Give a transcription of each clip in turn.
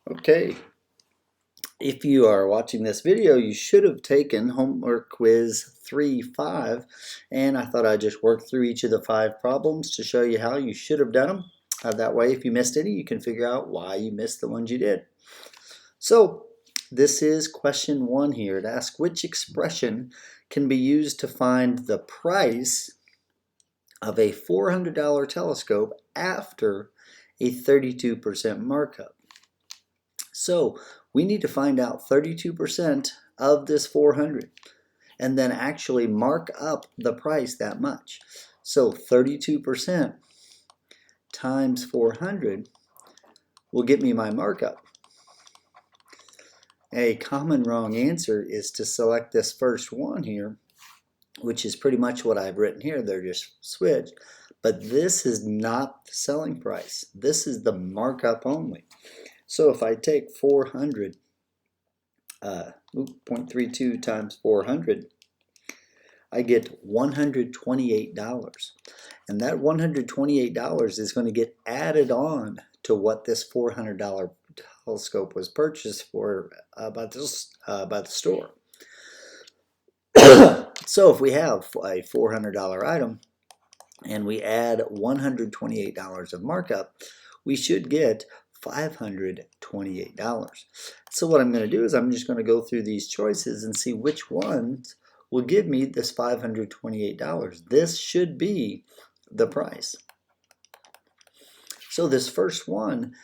Okay, if you are watching this video, you should have taken homework quiz 3-5, and I thought I'd just work through each of the 5 problems to show you how you should have done them. That way, if you missed any, you can figure out why you missed the ones you did. So, this is question 1 here. It asks which expression can be used to find the price of a $400 telescope after a 32% markup. So we need to find out 32% of this 400 and then actually mark up the price that much. So 32% times 400 will get me my markup. A common wrong answer is to select this first one here, which is pretty much what I've written here. They're just switched. But this is not the selling price. This is the markup only. So if I take 0.32 times 400, I get $128. And that $128 is going to get added on to what this $400 telescope was purchased for by the store. So if we have a $400 item and we add $128 of markup, we should get $528. So what I'm going to do is I'm just going to go through these choices and see which ones will give me this $528. This should be the price. So this first one,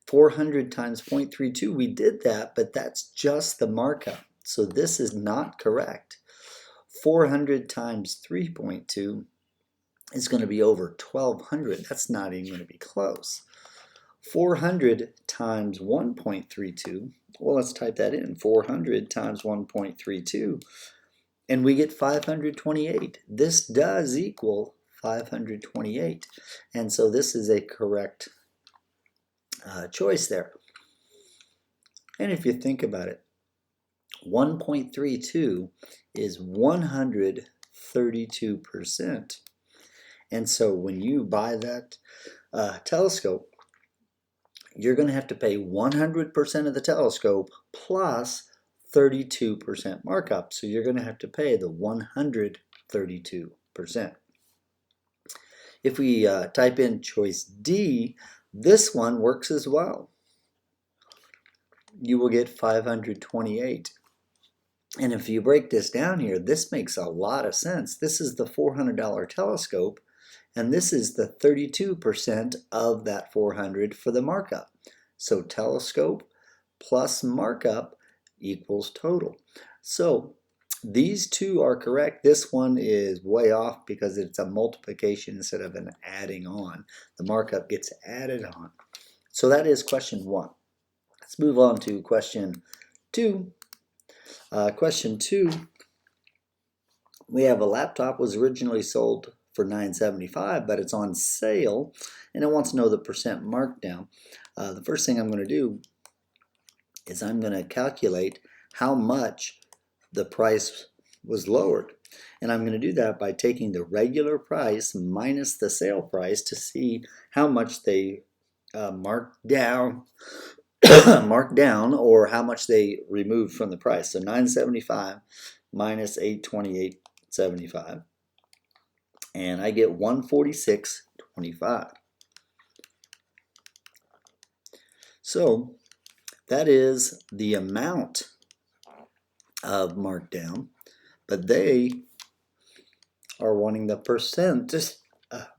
400 times 0.32, we did that, but that's just the markup. So this is not correct. 400 times 3.2 is going to be over 1,200. That's not even going to be close. 400 times 1.32, well, let's type that in. 400 times 1.32, and we get 528. This does equal 528, and so this is a correct choice there. And if you think about it, 1.32 is 132%. And so when you buy that telescope, you're going to have to pay 100% of the telescope plus 32% markup. So you're going to have to pay the 132%. If we type in choice D, this one works as well. You will get 528. And if you break this down here, this makes a lot of sense. This is the $400 telescope, and this is the 32% of that 400 for the markup. So telescope plus markup equals total. So these two are correct. This one is way off because it's a multiplication instead of an adding on. The markup gets added on. So that is question 1. Let's move on to question 2. Question 2, we have a laptop was originally sold for $975, but it's on sale, and it wants to know the percent markdown. The first thing I'm going to do is I'm going to calculate how much the price was lowered. And I'm going to do that by taking the regular price minus the sale price to see how much they marked down or how much they removed from the price. So $975 minus $828.75, and I get $146.25. So that is the amount of markdown, but they are wanting the percent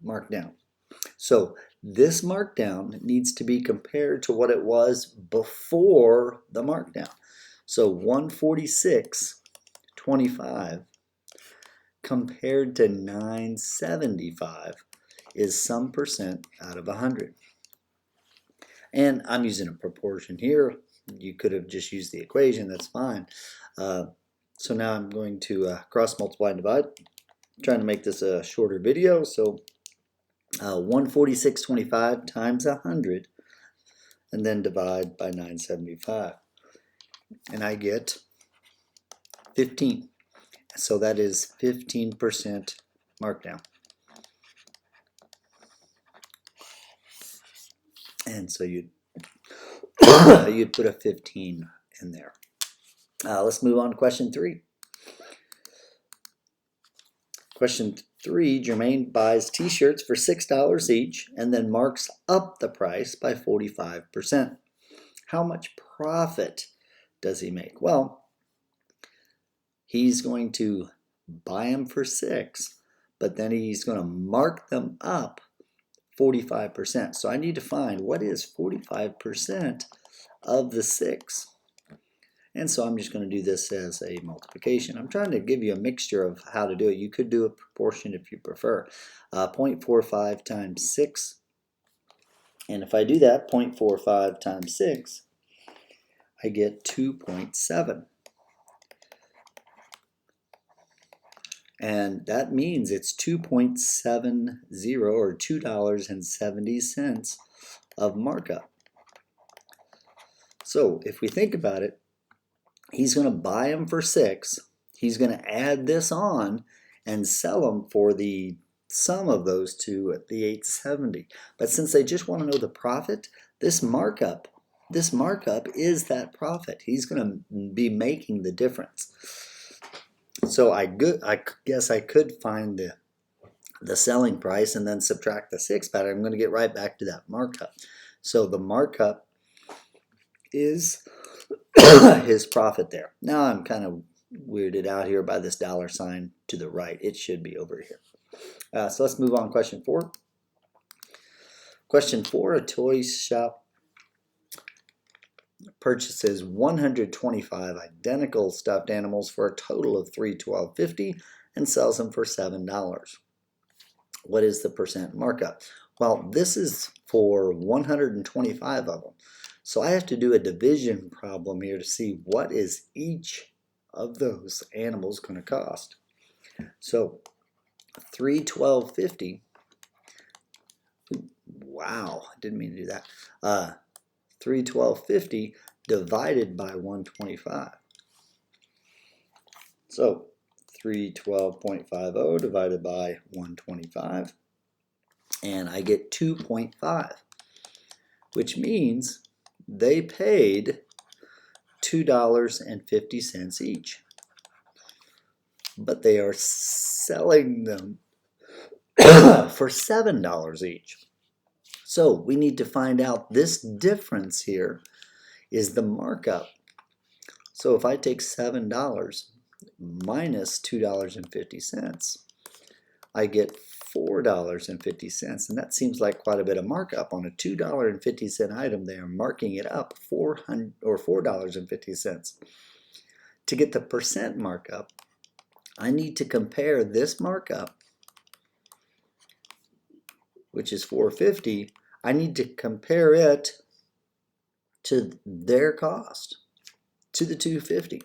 markdown. So this markdown needs to be compared to what it was before the markdown. So 146.25 compared to 975 is some percent out of 100. And I'm using a proportion here. You could have just used the equation, that's fine. So now I'm going to cross multiply and divide. I'm trying to make this a shorter video, so 146.25 times 100 and then divide by 975, and I get 15. So that is 15% markdown. And so you you'd put a 15 in there. Let's move on to question 3. Question 3, Jermaine buys t-shirts for $6 each and then marks up the price by 45%. How much profit does he make? Well, he's going to buy them for $6, but then he's going to mark them up 45%. So I need to find what is 45% of the 6. And so I'm just going to do this as a multiplication. I'm trying to give you a mixture of how to do it. You could do a proportion if you prefer. 0.45 times 6. And if I do that, 0.45 times 6, I get 2.7. And that means it's 2.70 or $2.70 of markup. So if we think about it, he's going to buy them for $6. He's going to add this on and sell them for the sum of those two at the $8.70. But since they just want to know the profit, this markup is that profit. He's going to be making the difference. So I guess I could find the selling price and then subtract the 6, but I'm going to get right back to that markup. So the markup is his profit there. Now I'm kind of weirded out here by this dollar sign to the right. It should be over here. So let's move on. Question 4. Question 4, a toy shop purchases 125 identical stuffed animals for a total of $312.50 and sells them for $7. What is the percent markup? Well, this is for 125 of them. So I have to do a division problem here to see what is each of those animals going to cost. So $312.50. Wow, I didn't mean to do that. $312.50 divided by 125. So 312.50 divided by 125, and I get 2.5, which means they paid $2.50 each, but they are selling them for $7 each. So we need to find out this difference here is the markup. So if I take $7 minus $2.50, I get $4.50, and that seems like quite a bit of markup on a $2.50 item. They are marking it up $4.50. To get the percent markup, I need to compare this markup, which is $4.50. I need to compare it to their cost, to the $2.50.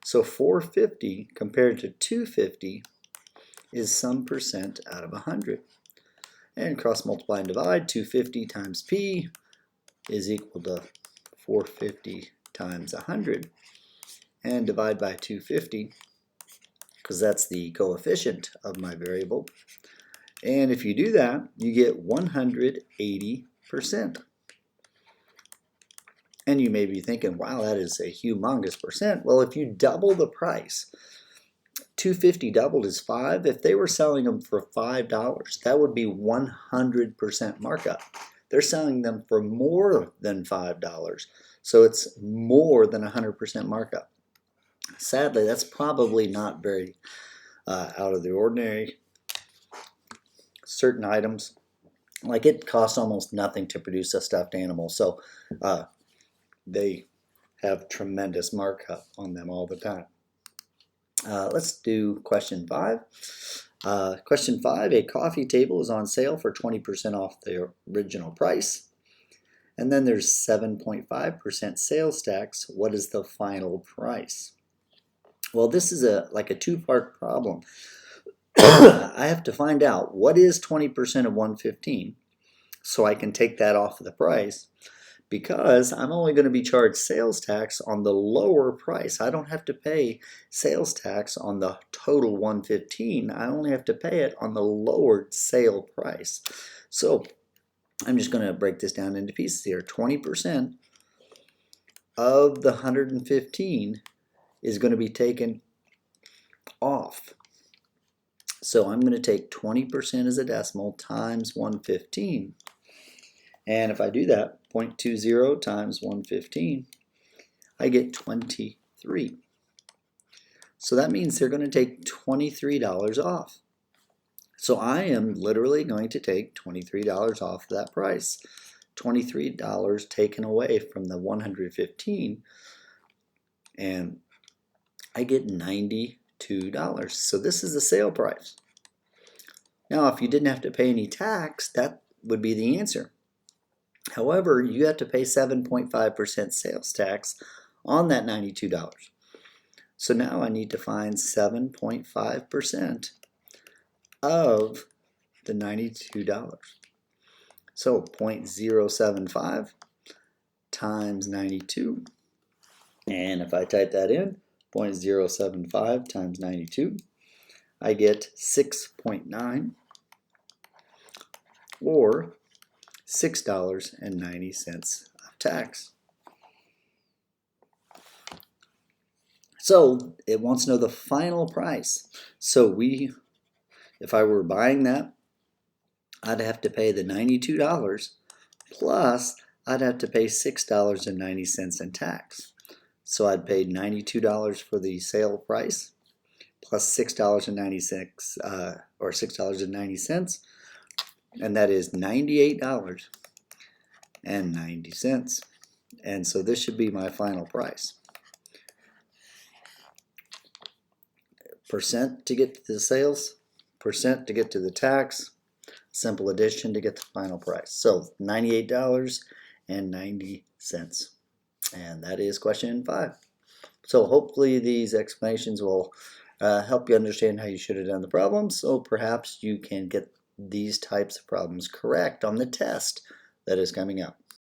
So $4.50 compared to $2.50 is some percent out of 100. And cross multiply and divide. 250 times P is equal to 450 times 100. And divide by 250, because that's the coefficient of my variable. And if you do that, you get 180%. And you may be thinking, wow, that is a humongous percent. Well, if you double the price, $2.50 doubled is 5. If they were selling them for $5, that would be 100% markup. They're selling them for more than $5, so it's more than 100% markup. Sadly, that's probably not very out of the ordinary. Certain items, like it costs almost nothing to produce a stuffed animal, so they have tremendous markup on them all the time. Let's do question 5. Question 5, a coffee table is on sale for 20% off the original price. And then there's 7.5% sales tax. What is the final price? Well, this is like a two-part problem. I have to find out what is 20% of 115 so I can take that off of the price, because I'm only going to be charged sales tax on the lower price. I don't have to pay sales tax on the total 115. I only have to pay it on the lowered sale price. So I'm just going to break this down into pieces here. 20% of the 115 is going to be taken off. So I'm going to take 20% as a decimal times 115. And if I do that, 0.20 times 115, I get 23. So that means they're going to take $23 off. So I am literally going to take $23 off of that price. $23 taken away from the 115, and I get $92. So this is the sale price. Now, if you didn't have to pay any tax, that would be the answer. However, you have to pay 7.5% sales tax on that $92. So now I need to find 7.5% of the $92. So 0.075 times 92. And if I type that in, 0.075 times 92, I get 6.9, or $6.90 of tax. So it wants to know the final price. So if I were buying that, I'd have to pay the $92 plus I'd have to pay $6.90 in tax. So I'd pay $92 for the sale price plus $6.96 or $6.90, and that is $98.90. And so this should be my final price. Percent to get to the sales, percent to get to the tax, simple addition to get the final price. So $98.90. And that is question 5. So hopefully these explanations will help you understand how you should have done the problem, so perhaps you can get these types of problems correct on the test that is coming up.